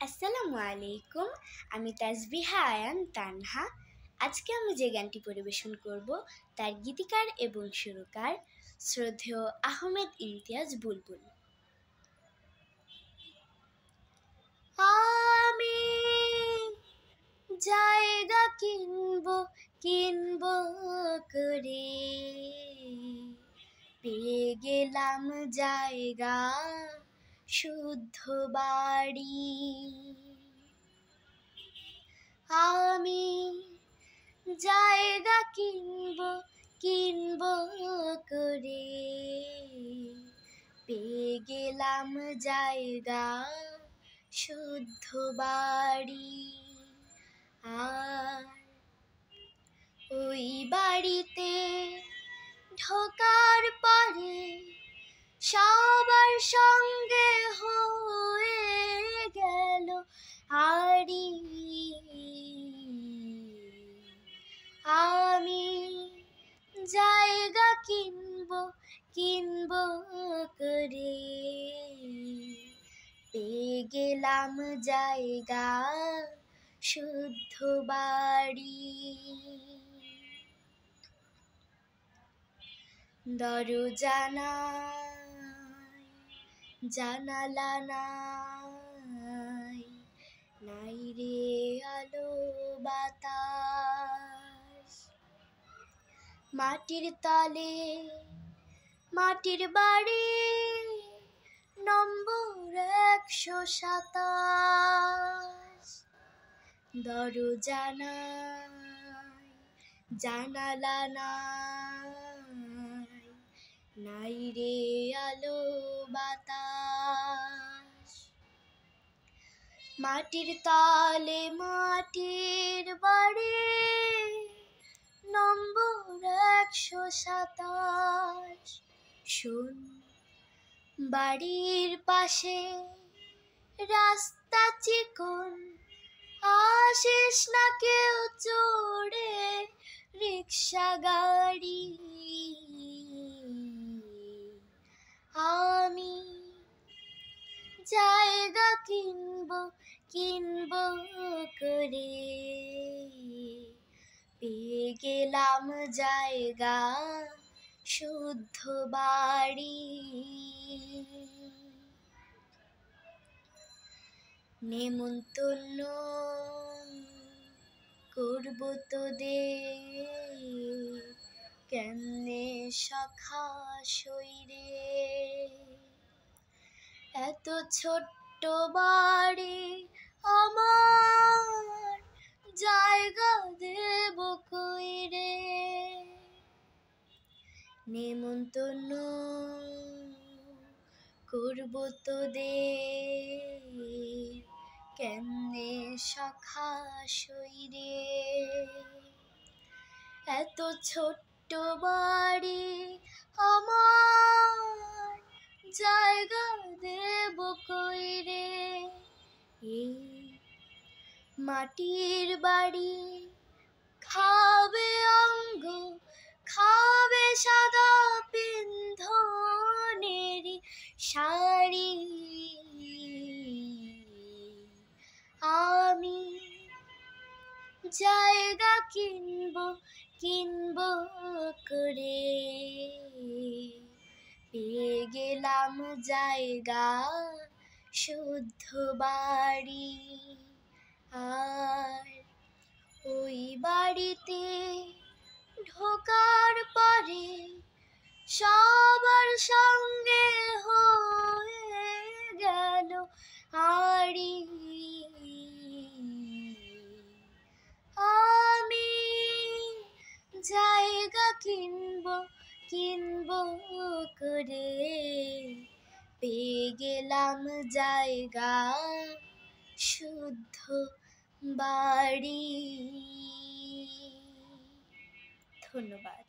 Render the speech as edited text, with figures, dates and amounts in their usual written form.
আসসালামু আলাইকুম। আমি তাসবিহা আয়ান তানহা। আজকে আমি যে গানটি পরিবেশন করব তার গীতিকার এবং সুরকার শ্রদ্ধেয় আহমেদ ইমতিয়াজ বুলবুল। আমি জায়গা কিনব করে, পেয়ে গেলাম জায়গা শুদ্ধ বাড়ি। আমি জায়গা কিনব করে, পেয়ে গেলাম জায়গা শুদ্ধ বাড়ি। আর ওই বাড়িতে ঢোকার পরে সবার সঙ্গে হয়ে গেল আড়ি। আমি জায়গা কিনব করে, পেয়ে গেলাম জায়গা শুদ্ধ বাড়ি। দরজা নাই, জানালা নাই, নাই রে আলো বাতাস। মাটির তলে মাটির বাড়ি, নম্বর 127। দরজা নাই, জানালা নাই, নাই রে আলো বাতাস। মাটির তলে মাটির বাড়ি, নম্বর 127। শোন, বাড়ির পাশে রাস্তা চিকন, আসিস না কেউ চড়ে রিক্সা গাড়ি। আমি জায়গা কিনব করে, পেয়ে গেলাম জায়গা শুদ্ধ বাড়ি। নেমন্তন্ন করব তোদের, কেমনে সখা সইরে। এত ছোট্ট বাড়ি আমার, জায়গা দেব কইরে। নেমন্তন্ন করব তোদের, কেমনে সখা সইরে। এত ছোট্ট বাড়ি আমার, জায়গা দেব কইরে। এই মাটির বাড়ি খাবে অঙ্গ, খাবে সাদা পিন্ধনেরি শাড়ি। আমি জায়গা কিনব করে, পেয়ে গেলাম জায়গা শুদ্ধ বাড়ি। আর ওই বাড়িতে ঢোকার পরে সবার সঙ্গে হয়ে গেল আড়ি। আমি জায়গা কিনব করে, পেয়ে গেলাম জায়গা শুদ্ধ বাড়ি। ধন্যবাদ।